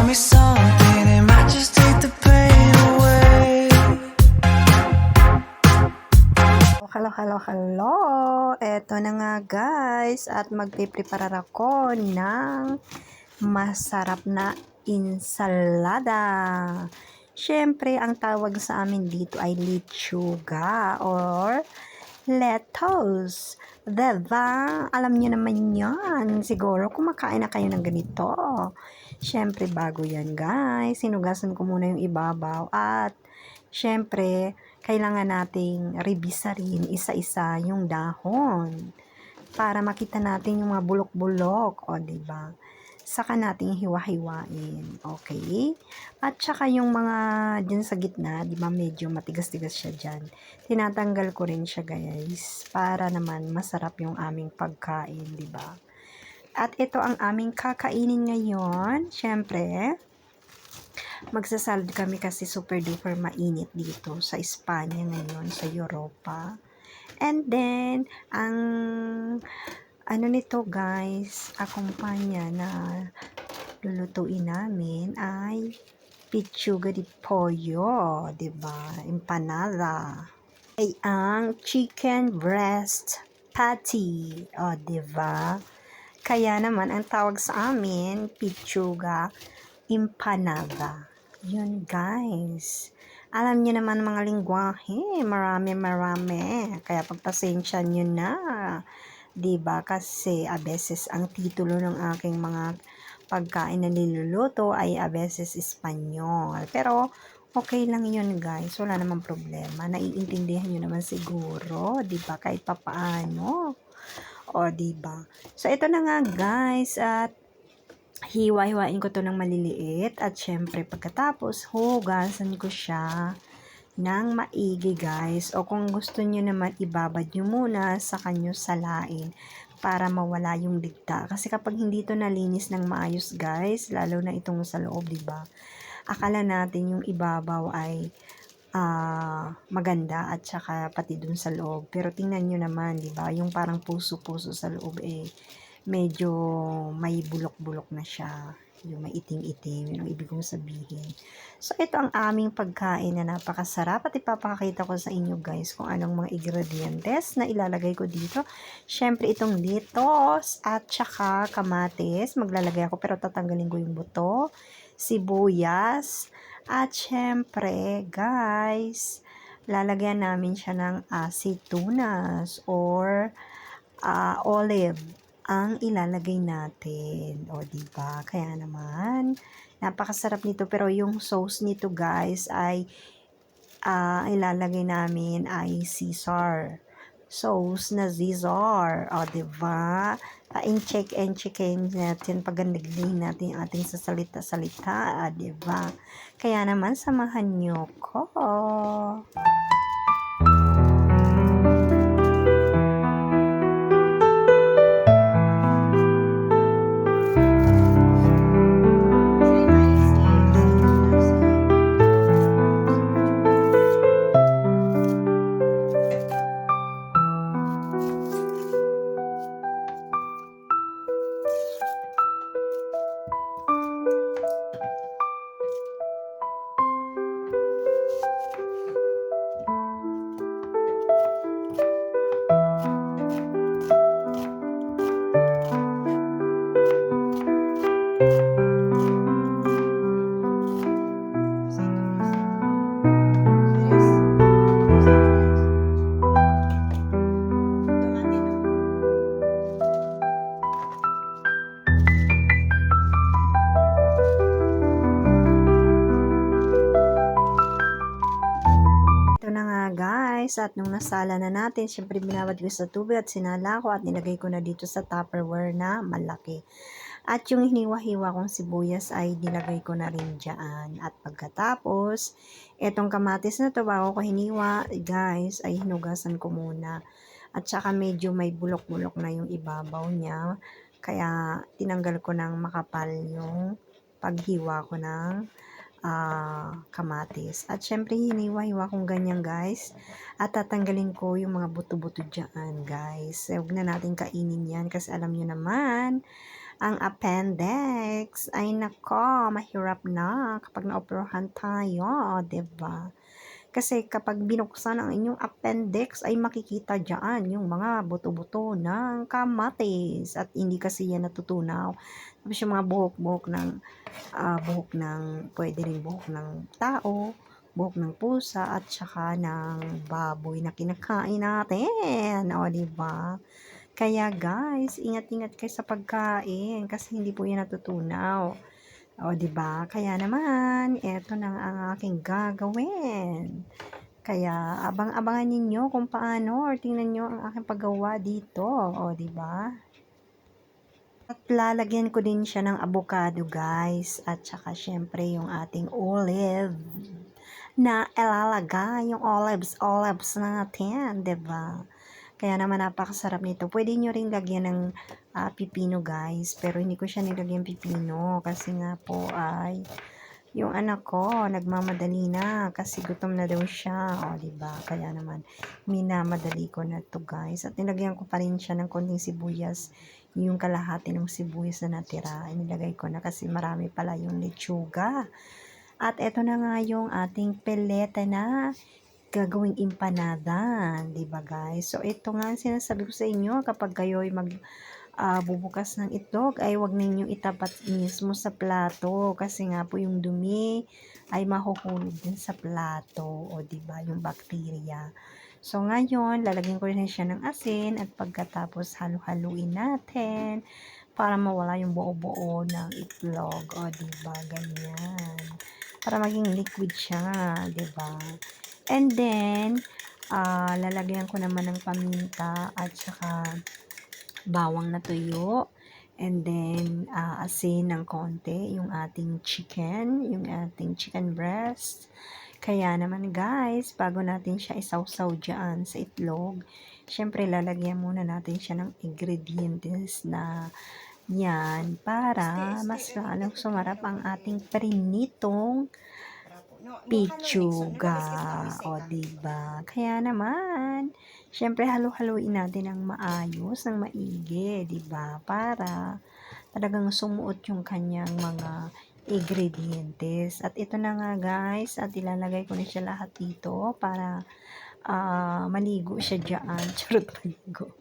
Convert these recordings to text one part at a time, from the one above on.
me something, it might just take the pain away. Hello. Eto na nga guys, at magpipreparar ako ng masarap na insalada. Siyempre, ang tawag sa amin dito ay lechuga or lettuce. Diba? Alam niyo naman yan. Siguro kumakain na kayo ng ganito. Siyempre, bago yan guys. Sinugasan ko muna yung ibabaw at siyempre, kailangan nating revisarin isa-isa yung dahon para makita natin yung mga bulok-bulok, o diba? Saka nating hiwa-hiwain, okay? At saka yung mga dyan sa gitna, diba medyo matigas-tigas siya dyan. Tinatanggal ko rin siya guys, para naman masarap yung aming pagkain, diba? At ito ang aming kakainin ngayon, syempre, magsasalad kami kasi super duper mainit dito sa Espanya ngayon, sa Europa. And then, ang ano nito guys, akumpanya na lulutuin namin ay pichuga di pollo, diba? Empanada. Ay ang chicken breast patty, o diba? Kaya naman, ang tawag sa amin, pichuga empanada. Yun guys. Alam niyo naman mga lingwahe, marami. Kaya pagpasensya niyo na. Diba? Kasi a beses ang titulo ng aking mga pagkain na niluluto ay a beses Espanyol. Pero okay lang yun guys. Wala namang problema. Naiintindihan niyo naman siguro. Diba? Kahit papaano. O diba? So ito na nga guys. At hiwa-hiwain ko to ng maliliit at syempre pagkatapos hugasan ko siya ng maigi guys, o kung gusto nyo naman ibabad nyo muna sa kanyo salain para mawala yung digta, kasi kapag hindi to nalinis ng maayos guys, lalo na itong sa loob, diba, akala natin yung ibabaw ay maganda at saka pati dun sa loob, pero tingnan nyo naman, diba, yung parang puso-puso sa loob medyo may bulok-bulok na siya, yung may itim-itim, yun ang ibig kong sabihin. So ito ang aming pagkain na napakasarap at ipapakita ko sa inyo guys kung anong mga ingredientes na ilalagay ko dito. Syempre itong lettuce at saka kamatis, maglalagay ako pero tatanggalin ko yung buto, sibuyas, at syempre guys, lalagyan namin siya ng aceitunas or olive ang ilalagay natin. O, diba? Kaya naman, napakasarap nito. Pero yung sauce nito, guys, ay ilalagay namin ay Caesar. Sauce na Caesar. O, diba? In-check and checkin natin, pagandagling natin yung ating sasalita-salita. Diba? Kaya naman, samahan nyo ko. At nung nasala na natin, syempre binawad ko sa tubig at sinala ko at nilagay ko na dito sa Tupperware na malaki. At yung hiniwa-hiwa kong sibuyas ay nilagay ko na rin dyan. At pagkatapos, etong kamatis na to, bago ko hiniwa, guys, ay hinugasan ko muna. At saka medyo may bulok-bulok na yung ibabaw niya. Kaya tinanggal ko ng makapal yung paghiwa ko ng kamatis. At syempre hiniwa-hiwa kong ganyan guys, at tatanggalin ko yung mga buto-buto dyan guys. Huwag na natin kainin yan kasi alam nyo naman ang appendix. Ay nako, mahirap na kapag naoperahan tayo, 'di ba? Kasi kapag binuksan ang inyong appendix ay makikita diyan yung mga buto-buto ng kamatis at hindi kasi yan natutunaw. Tapos yung mga buhok ng pwede rin buhok ng tao, buhok ng pusa at saka ng baboy na kinakain natin. O, di ba? Kaya guys, ingat-ingat kayo sa pagkain kasi hindi po yan natutunaw. O, di ba? Kaya naman, eto na ang aking gagawin. Kaya abang-abangan ninyo kung paano or tingnan nyo ang aking paggawa dito. O, di ba? At lalagyan ko din siya ng avocado guys. At saka syempre yung ating olive na ilalagay yung olives natin, 'di ba? Kaya naman napakasarap nito. Pwede nyo rin lagyan ng pipino guys. Pero hindi ko siya nilagyan pipino kasi nga po ay yung anak ko nagmamadali na kasi gutom na daw siya. O, diba? Kaya naman minamadali ko na to guys. At nilagyan ko pa rin siya ng konting sibuyas. Yung kalahati ng sibuyas na natira. Nilagay ko na kasi marami pala yung lechuga. At eto na nga yung ating peleta na gagawing empanada, 'di ba guys? So ito nga ang sinasabi ko sa inyo kapag kayo ay bubukas ng itlog ay wag ninyong itapat mismo sa plato kasi nga po yung dumi ay mahuhulog din sa plato o 'di ba yung bacteria. So ngayon lalagyan ko rin siya ng asin at pagkatapos halu-haluin natin para mawala yung buo-buo ng itlog o 'di ba ganyan. Para maging liquid siya, 'di ba? And then lalagyan ko naman ng paminta at saka bawang na tuyo. And then, asin ng konti, yung ating chicken breast. Kaya naman guys, bago natin siya isawsaw dyan sa itlog, syempre lalagyan muna natin siya ng ingredients na yan para mas lalong sumarap ang ating prinitong pichuga. O, diba? Kaya naman, syempre halu-haluin natin ng maayos, ng maigi, diba? Para talagang sumuot yung kanyang mga ingredientes. At ito na nga guys, at ilalagay ko na siya lahat dito para maligo siya dyan. Charot, maligo.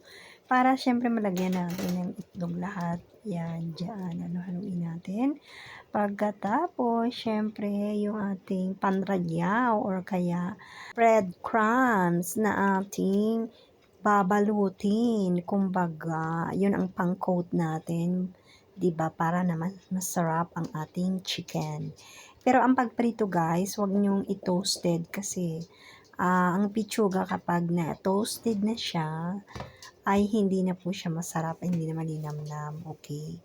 Para syempre malagyan natin ng itlog lahat. Yan, dyan. Ano, haluin natin. Pagkatapos, syempre, yung ating panradyaw or kaya breadcrumbs na ating babalutin. Kumbaga, yun ang pang-coat natin. 'Di ba? Para naman masarap ang ating chicken. Pero ang pagprito guys, wag nyong i-toasted kasi ang pichuga kapag na-toasted na siya, ay hindi na po siya masarap, hindi na malinamnam, okay?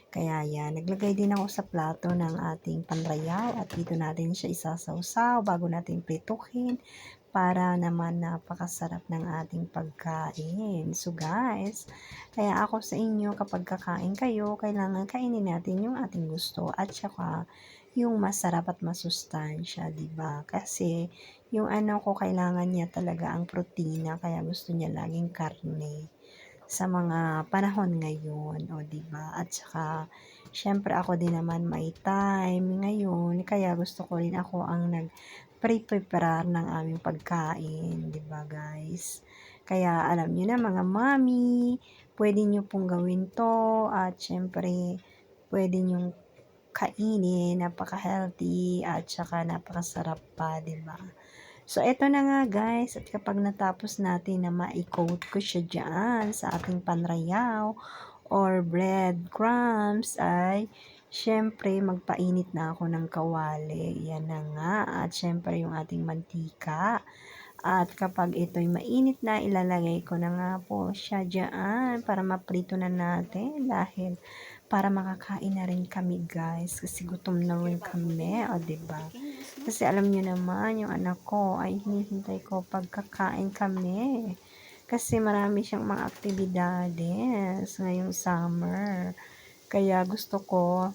Kaya yan, naglagay din ako sa plato ng ating panlayaw at dito natin siya isasawsaw bago natin prituhin para naman napakasarap ng ating pagkain. So guys, kaya ako sa inyo kapag kakain kayo, kailangan kainin natin yung ating gusto at saka yung masarap at masustansya, 'di ba? Kasi yung ano ko kailangan niya talaga ang protina kaya gusto niya laging karne sa mga panahon ngayon, o 'di ba? At saka syempre ako din naman may time ngayon, kaya gusto ko rin ako ang nag-prepare ng aming pagkain, 'di ba guys? Kaya alam niyo na mga mommy, pwede niyo pong gawin 'to at syempre pwede niyong kainin, napaka-healthy at saka napakasarap pa, 'di ba? So, eto na nga guys, at kapag natapos natin na ma-coat ko siya dyan sa ating panrayaw or breadcrumbs ay syempre magpainit na ako ng kawali. Yan na nga. At syempre yung ating mantika. At kapag ito'y mainit na, ilalagay ko na nga po siya dyan para maprito na natin dahil para makakain na rin kami guys kasi gutom na rin kami, o diba? Kasi alam niyo naman yung anak ko ay hinihintay ko pagkakain kami kasi marami siyang mga aktibidades ngayong summer. Kaya gusto ko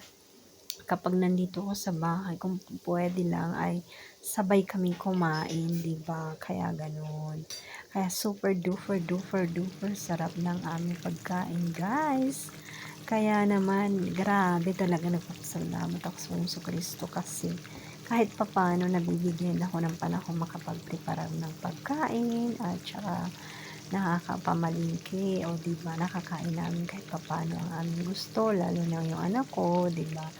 kapag nandito ko sa bahay, kung pwede lang ay sabay kaming kumain, 'di ba? Kaya ganoon. Kaya super duper duper duper sarap ng aming pagkain, guys. Kaya naman, grabe talaga nagpapasalamat ako sa Hesus Kristo kasi kahit papano nabibigyan ako ng panahon makapagprepara ng pagkain at saka nakakapamalingki o 'di ba, nakakain namin kahit papano ang aming gusto lalo na yung anak ko 'di ba.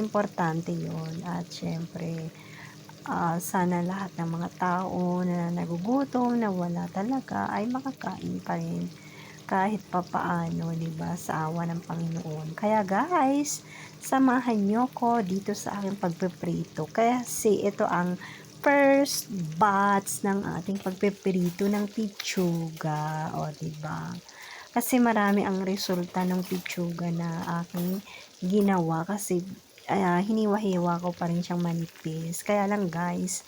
Importante 'yun at siyempre, sana lahat ng mga tao na nagugutom, na wala talaga ay makakain pa rin kahit papaano 'di ba, sa awa ng Panginoon. Kaya guys, samahan niyo ko dito sa aking pagpiprito kasi ito ang first batch ng ating pagpiprito ng pichuga, o 'di ba? Kasi marami ang resulta ng pichuga na aking ginawa kasi hiniwa-hiwa ko pa rin siyang manipis. Kaya lang guys,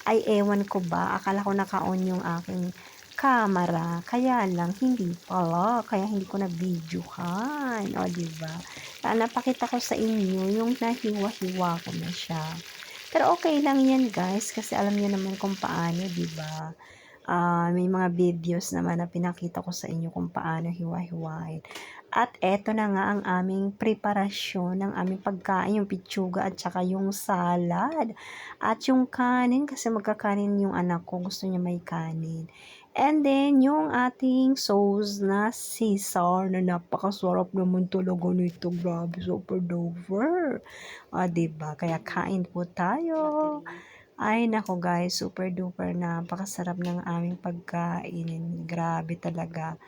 ay ewan ko ba, akala ko naka-on yung aking camera, kaya lang hindi pala, kaya hindi ko na-videohan, o 'di ba? Napakita ko sa inyo yung nahiwa-hiwa ko na siya. Pero okay lang 'yan guys, kasi alam niyo naman kung paano, 'di ba? May mga videos naman na pinakita ko sa inyo kung paano hiwa-hiwain. At eto na nga ang aming preparasyon ng aming pagkain, yung pichuga at saka yung salad. At yung kanin, kasi magkakanin yung anak ko, gusto niya may kanin. And then, yung ating sauce na Caesar na napakasarap naman talaga nito. Grabe, super duper. O, diba? Kaya kain po tayo. Ay naku guys, super duper napakasarap ng aming pagkain. Grabe talaga.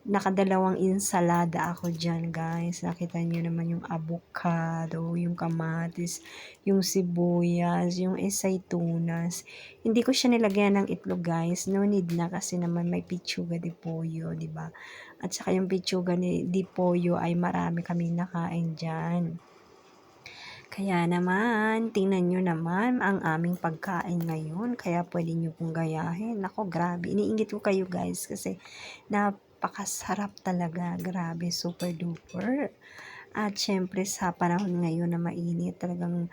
Nakadalawang ensalada ako diyan guys. Nakita niyo naman yung avocado, yung kamatis, yung sibuyas, yung isaytunas. Hindi ko siya nilagyan ng itlog guys. No need na kasi naman may pichuga de pollo, di ba? At saka yung pichuga ni di pollo ay marami kaming nakain diyan. Kaya naman, tingnan nyo naman ang aming pagkain ngayon. Kaya pwede nyo pong gayahin. Nako, grabe. Iniinggit ko kayo guys kasi napakasarap talaga. Grabe, super duper. At syempre sa panahon ngayon na mainit, talagang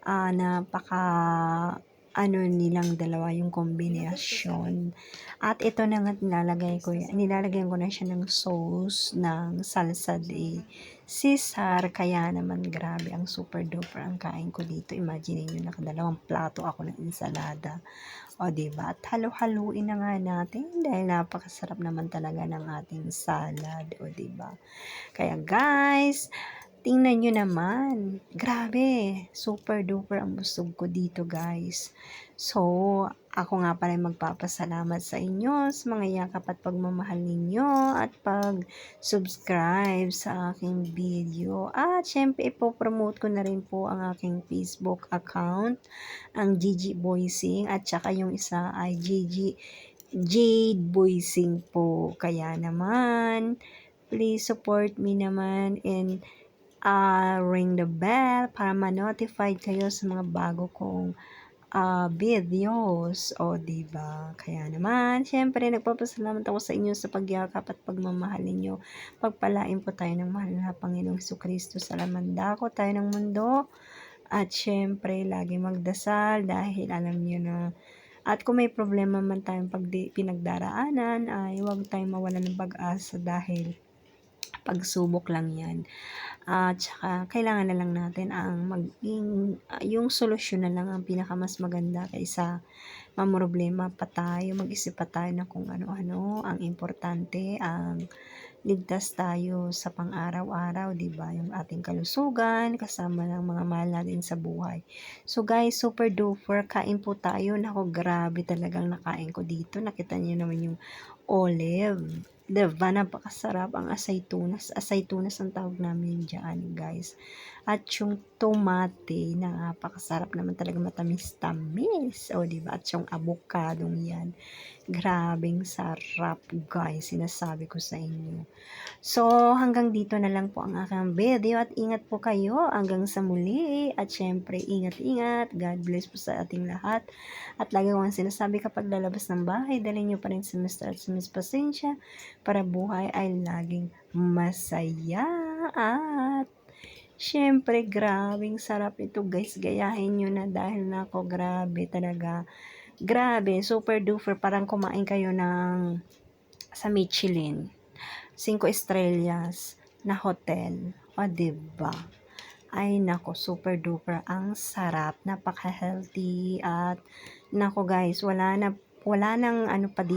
napaka ano nilang dalawa yung kombinasyon. At ito na nga nilalagay ko na siya ng sauce ng salsa de Caesar. Kaya naman grabe ang super duper ang kain ko dito. Imagine niyo nakadalawang plato ako ng ensalada. O diba? At halo-haluin na nga natin dahil napakasarap naman talaga ng ating salad. O diba? Kaya guys, tingnan nyo naman. Grabe, super duper ang busog ko dito guys. So, ako nga pala magpapasalamat sa inyo sa mga yakap at pagmamahal ninyo at pag-subscribe sa aking video. At syempre, ipopromote ko na rin po ang aking Facebook account, ang Gigi Boysing, at saka yung isa ay Gigi Jade Boysing po. Kaya naman, please support me naman and ring the bell para ma-notify kayo sa mga bago kong videos. O, diba? Kaya naman, syempre, nagpapasalamat ako sa inyo sa pagyakap at pagmamahal ninyo. Pagpalain po tayo ng mahal na Panginoong Jesucristo sa lamandako tayo ng mundo. At syempre, lagi magdasal dahil alam niyo na at kung may problema man tayong pinagdaraanan ay huwag tayong mawalan ng pag-asa dahil pagsubok lang yan. At saka kailangan na lang natin ang yung solusyon na lang ang pinakamas maganda kaysa mamroblema pa tayo, mag-isip pa tayo ng kung ano-ano. Ang importante, ang ligtas tayo sa pang-araw-araw, 'di ba? Yung ating kalusugan kasama ng mga mahal natin sa buhay. So guys, super duper kain po tayo. Nako, grabe talagang nakain ko dito. Nakita niyo naman yung olive. Diba? Napakasarap ang asaytunas. Asaytunas ang tawag namin dyan, guys. At yung tomate, napakasarap naman talaga, matamis-tamis. O, diba? At yung avocadong yan. Grabing sarap, guys. Sinasabi ko sa inyo. So, hanggang dito na lang po ang aking video at ingat po kayo hanggang sa muli. At syempre, ingat-ingat. God bless po sa ating lahat. At lagi ko ang sinasabi kapag lalabas ng bahay, dalhin nyo pa rin si Mr. at si Miss Pasensya para buhay ay laging masaya. At syempre, grabing sarap ito guys. Gayahin nyo na dahil nako, grabe talaga. Grabe, super duper. Parang kumain kayo sa Michelin. 5 estrellas na hotel. O, diba? Ay, nako, super duper ang sarap, napaka-healthy at nako guys, wala nang ano pa dito